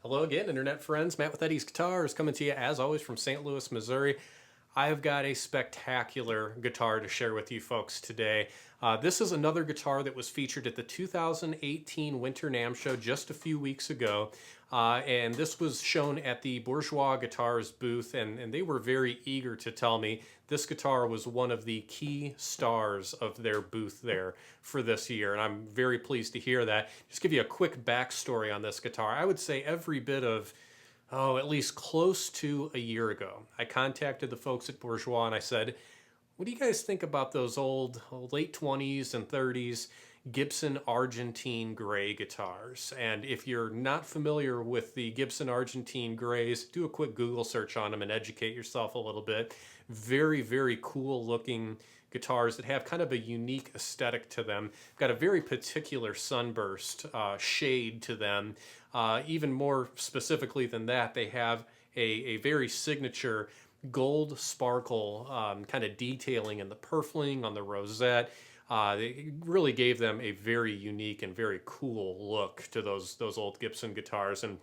Hello again, internet friends. Matt with Eddie's Guitars coming to you as always from St. Louis, Missouri. I've got a spectacular guitar to share with you folks today. This is another guitar that was featured at the 2018 Winter NAMM show just a few weeks ago. And this was shown at the Bourgeois Guitars booth, and they were very eager to tell me this guitar was one of the key stars of their booth there for this year. And I'm very pleased to hear that. Just give you a quick backstory on this guitar. I would say every bit of at least close to a year ago, I contacted the folks at Bourgeois and I said, what do you guys think about those old late 20s and 30s Gibson Argentine gray guitars? And if you're not familiar with the Gibson Argentine grays, do a quick Google search on them and educate yourself a little bit. Very, very cool looking guitars that have kind of a unique aesthetic to them. Got a very particular sunburst shade to them. Even more specifically than that, they have a very signature gold sparkle kind of detailing in the purfling on the rosette. It really gave them a very unique and very cool look to those old Gibson guitars. And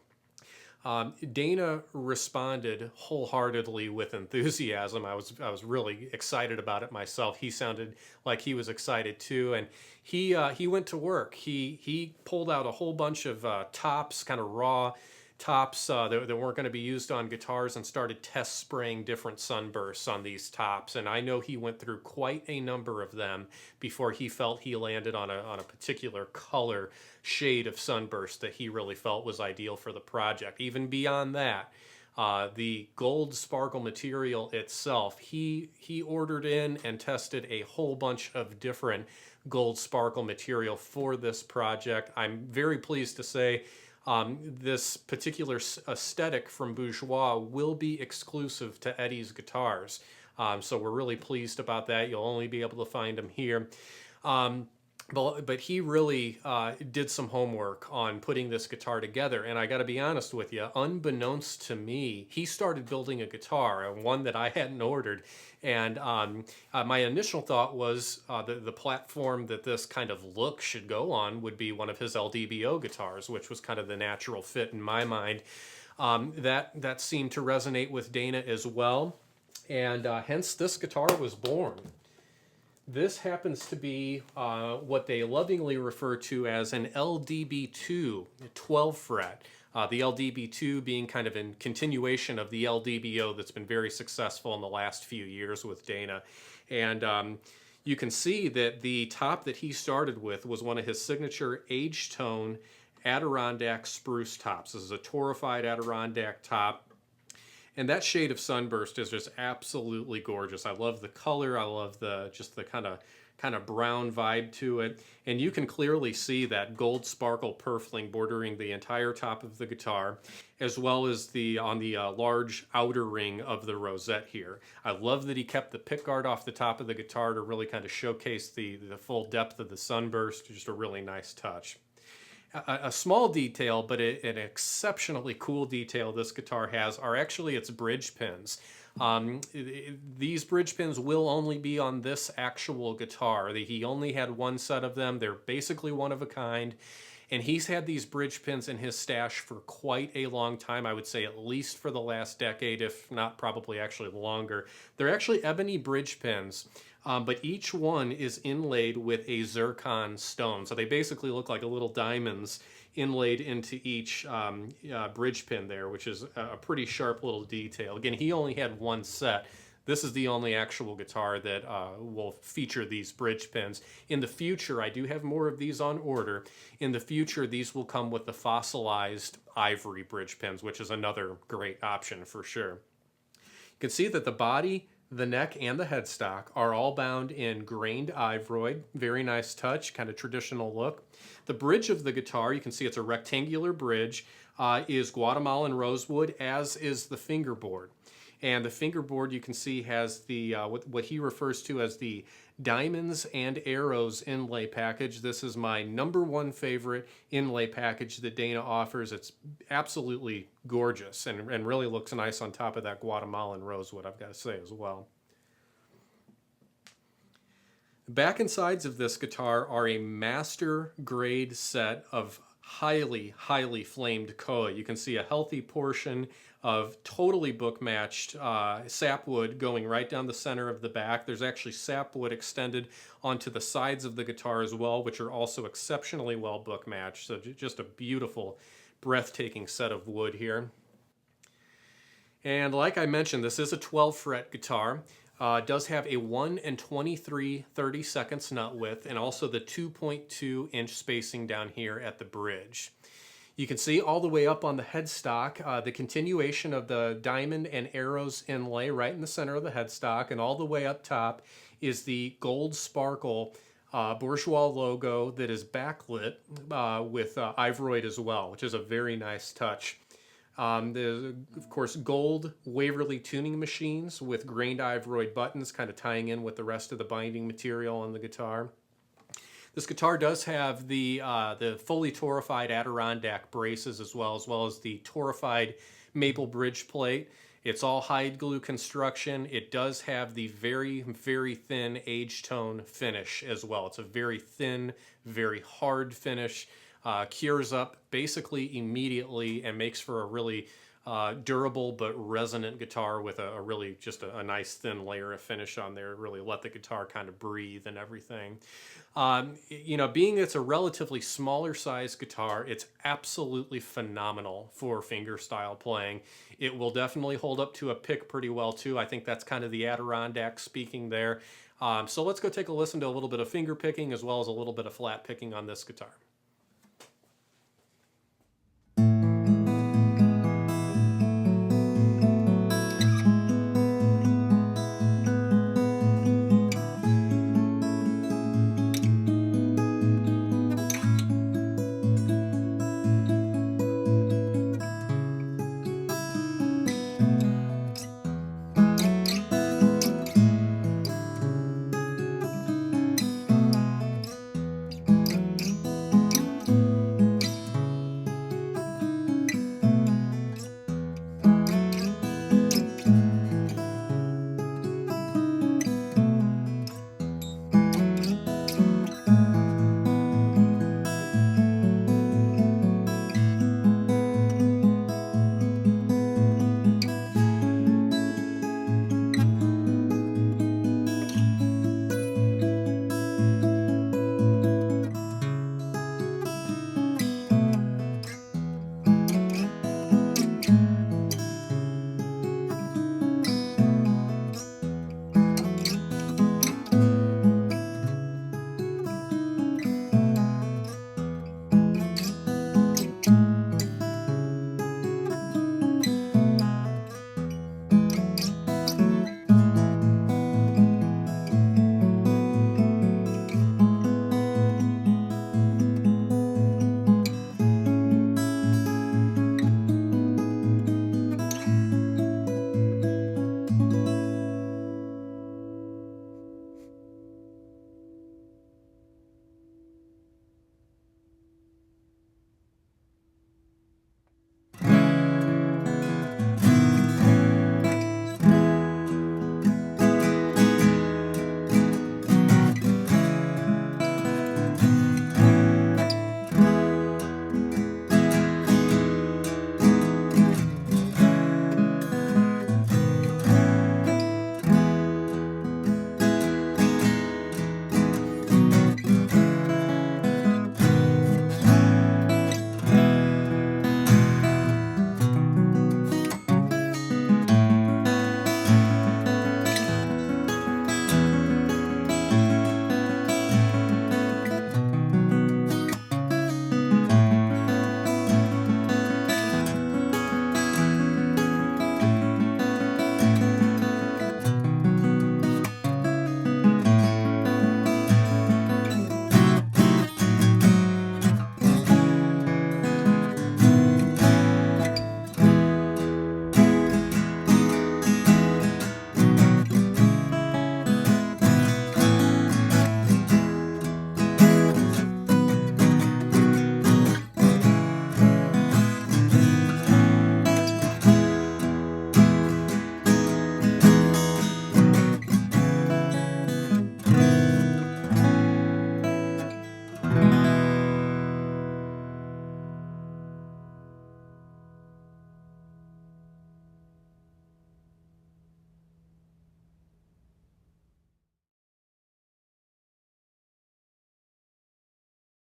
Dana responded wholeheartedly with enthusiasm. I was really excited about it myself. He sounded like he was excited too, and he went to work. He pulled out a whole bunch of tops, kind of raw tops that weren't going to be used on guitars, and started test spraying different sunbursts on these tops. And I know he went through quite a number of them before he felt he landed on a particular color shade of sunburst that he really felt was ideal for the project. Even beyond that, the gold sparkle material itself, he ordered in and tested a whole bunch of different gold sparkle material for this project. I'm very pleased to say this particular aesthetic from Bourgeois will be exclusive to Eddie's Guitars. So we're really pleased about that. You'll only be able to find them here. But he really did some homework on putting this guitar together. And I got to be honest with you, unbeknownst to me, he started building a guitar, one that I hadn't ordered. And my initial thought was the platform that this kind of look should go on would be one of his L-DBO guitars, which was kind of the natural fit in my mind. That seemed to resonate with Dana as well. And hence this guitar was born. This happens to be what they lovingly refer to as an L-DB2 12 fret. The L-DB2 being kind of a continuation of the L-DBO that's been very successful in the last few years with Dana. And you can see that the top that he started with was one of his signature age tone Adirondack spruce tops. This is a torrefied Adirondack top. And that shade of sunburst is just absolutely gorgeous. I love the color. I love just the kind of brown vibe to it. And you can clearly see that gold sparkle purfling bordering the entire top of the guitar, as well as on the large outer ring of the rosette here. I love that he kept the pickguard off the top of the guitar to really kind of showcase the full depth of the sunburst. Just a really nice touch. A small detail, but an exceptionally cool detail this guitar has are actually its bridge pins. These bridge pins will only be on this actual guitar. He only had one set of them. They're basically one of a kind. And he's had these bridge pins in his stash for quite a long time. I would say at least for the last decade, if not probably actually longer. They're actually ebony bridge pins. But each one is inlaid with a zircon stone. So they basically look like little diamonds inlaid into each bridge pin there, which is a pretty sharp little detail. Again, he only had one set. This is the only actual guitar that will feature these bridge pins. In the future, I do have more of these on order. In the future, these will come with the fossilized ivory bridge pins, which is another great option for sure. You can see that the body, the neck, and the headstock are all bound in grained ivoroid. Very nice touch, kind of traditional look. The bridge of the guitar, you can see it's a rectangular bridge, is Guatemalan rosewood, as is the fingerboard. And the fingerboard, you can see, has the what he refers to as the Diamonds and Arrows inlay package. This is my #1 favorite inlay package that Dana offers. It's absolutely gorgeous and really looks nice on top of that Guatemalan rosewood, I've got to say as well. The back and sides of this guitar are a master grade set of highly flamed koa. You can see a healthy portion of totally book matched sapwood going right down the center of the back. There's actually sapwood extended onto the sides of the guitar as well, which are also exceptionally well book matched. So just a beautiful, breathtaking set of wood here. And like I mentioned, this is a 12 fret guitar. It does have a 1 and 23/32 nut width, and also the 2.2 inch spacing down here at the bridge. You can see all the way up on the headstock, the continuation of the diamond and arrows inlay right in the center of the headstock, and all the way up top is the gold sparkle Bourgeois logo that is backlit with Ivoroid as well, which is a very nice touch. There's, of course, gold Waverly tuning machines with grained Ivoroid buttons kind of tying in with the rest of the binding material on the guitar. This guitar does have the fully torrefied Adirondack braces as well as the torrefied maple bridge plate. It's all hide glue construction. It does have the very thin age tone finish as well. It's a very thin, very hard finish. Cures up basically immediately and makes for a really durable but resonant guitar with a really just a nice thin layer of finish on there. Really let the guitar kind of breathe and everything. You know, being it's a relatively smaller size guitar, it's absolutely phenomenal for fingerstyle playing. It will definitely hold up to a pick pretty well too. I think that's kind of the Adirondack speaking there. So let's go take a listen to a little bit of finger picking as well as a little bit of flat picking on this guitar.